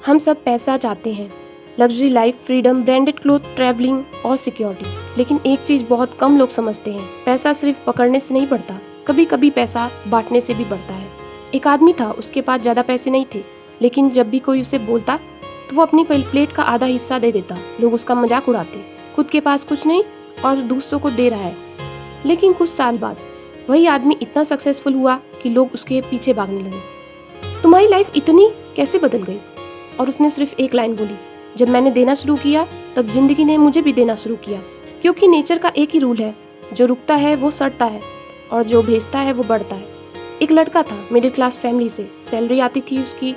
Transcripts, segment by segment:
हम सब पैसा चाहते हैं, luxury life, freedom, branded cloth, travelling और सिक्योरिटी। लेकिन एक चीज़ बहुत कम लोग समझते हैं, पैसा सिर्फ पकड़ने से नहीं बढ़ता, कभी कभी पैसा बांटने से भी बढ़ता है। एक आदमी था, उसके पास ज़्यादा पैसे नहीं थे, लेकिन जब भी कोई उसे बोलता तो वो अपनी प्लेट का आधा हिस्सा दे देता। लोग उसका मजाक उड़ाते, खुद के पास कुछ नहीं और दूसरों को दे रहा है। लेकिन कुछ साल बाद वही आदमी इतना सक्सेसफुल हुआ कि लोग उसके पीछे भागने लगे। तुम्हारी लाइफ इतनी कैसे बदल गई? और उसने सिर्फ एक लाइन बोली, जब मैंने देना शुरू किया तब जिंदगी ने मुझे भी देना शुरू किया। क्योंकि नेचर का एक ही रूल है, जो रुकता है वो सड़ता है और जो भेजता है वो बढ़ता है। एक लड़का था, मिडिल क्लास फैमिली से, सैलरी आती थी उसकी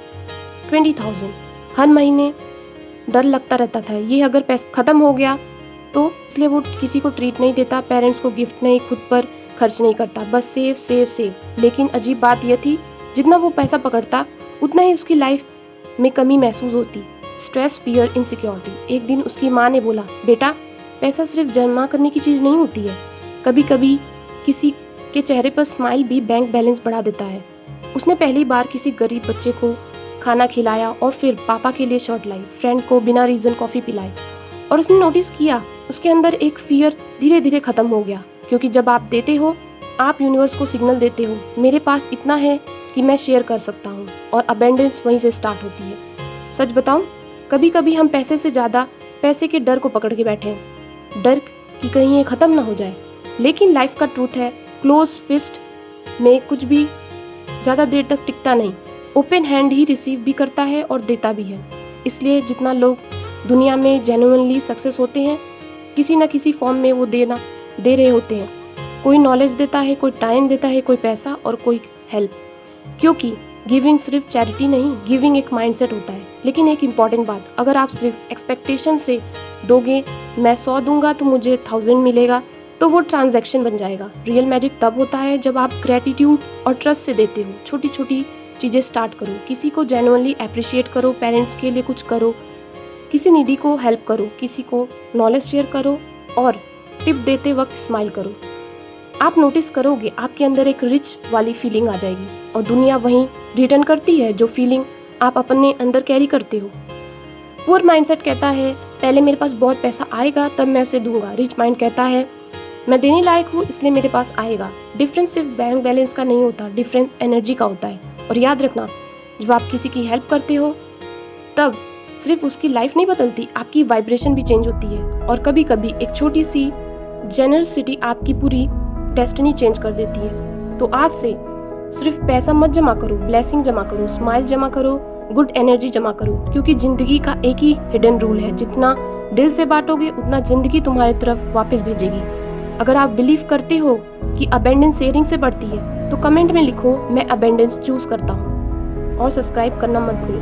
20,000। हर महीने डर लगता रहता था, ये अगर पैसा ख़त्म हो गया तो, इसलिए वो किसी को ट्रीट नहीं देता, पेरेंट्स को गिफ्ट नहीं, खुद पर खर्च नहीं करता, बस सेव सेव सेव। लेकिन अजीब बात यह थी, जितना वो पैसा पकड़ता उतना ही उसकी लाइफ में कमी महसूस होती, स्ट्रेस, फियर, इनसिक्योरिटी। एक दिन उसकी माँ ने बोला, बेटा पैसा सिर्फ जमा करने की चीज़ नहीं होती है, कभी कभी किसी के चेहरे पर स्माइल भी बैंक बैलेंस बढ़ा देता है। उसने पहली बार किसी गरीब बच्चे को खाना खिलाया और फिर पापा के लिए शर्ट लाई, फ्रेंड को बिना रीज़न कॉफ़ी पिलाई, और उसने नोटिस किया उसके अंदर एक फियर धीरे धीरे ख़त्म हो गया। क्योंकि जब आप देते हो, आप यूनिवर्स को सिग्नल देते हो, मेरे पास इतना है कि मैं शेयर कर सकता हूँ, और अबेंडेंस वहीं से स्टार्ट होती है। सच बताऊँ, कभी कभी हम पैसे से ज़्यादा पैसे के डर को पकड़ के बैठे हैं, डर कि कहीं ये ख़त्म ना हो जाए। लेकिन लाइफ का ट्रूथ है, क्लोज फिस्ट में कुछ भी ज़्यादा देर तक टिकता नहीं, ओपन हैंड ही रिसीव भी करता है और देता भी है। इसलिए जितना लोग दुनिया में जेन्युइनली सक्सेस होते हैं, किसी न किसी फॉर्म में वो दे रहे होते हैं। कोई नॉलेज देता है, कोई टाइम देता है, कोई पैसा और कोई हेल्प। क्योंकि गिविंग सिर्फ चैरिटी नहीं, गिविंग एक माइंडसेट होता है। लेकिन एक इम्पॉर्टेंट बात, अगर आप सिर्फ एक्सपेक्टेशन से दोगे, मैं 100 दूंगा तो मुझे 1000 मिलेगा, तो वो ट्रांजैक्शन बन जाएगा। रियल मैजिक तब होता है जब आप ग्रेटिट्यूड और ट्रस्ट से देते हो। छोटी छोटी चीज़ें स्टार्ट करो, किसी को जेन्युइनली अप्रिशिएट करो, पेरेंट्स के लिए कुछ करो, किसी नीडी को हेल्प करो, किसी को नॉलेज शेयर करो, और टिप देते वक्त स्माइल करो। आप नोटिस करोगे आपके अंदर एक रिच वाली फीलिंग आ जाएगी, और दुनिया वहीं रिटर्न करती है जो फीलिंग आप अपने अंदर कैरी करते हो। पुअर माइंडसेट कहता है, पहले मेरे पास बहुत पैसा आएगा तब मैं उसे दूंगा। रिच माइंड कहता है, मैं देने लायक हूँ इसलिए मेरे पास आएगा। डिफरेंस सिर्फ बैंक बैलेंस का नहीं होता, डिफरेंस एनर्जी का होता है। और याद रखना, जब आप किसी की हेल्प करते हो तब सिर्फ उसकी लाइफ नहीं बदलती, आपकी वाइब्रेशन भी चेंज होती है। और कभी कभी एक छोटी सी जेनरसिटी आपकी पूरी डेस्टिनी चेंज कर देती है। तो आज से सिर्फ पैसा मत जमा करो, ब्लेसिंग जमा करो, स्माइल जमा करो, गुड एनर्जी जमा करो। क्योंकि जिंदगी का एक ही हिडन रूल है, जितना दिल से बांटोगे उतना जिंदगी तुम्हारी तरफ वापस भेजेगी। अगर आप बिलीव करते हो कि अबेंडेंस शेयरिंग से बढ़ती है, तो कमेंट में लिखो, मैं अबेंडेंस चूज करता हूँ। और सब्सक्राइब करना मत भूलो।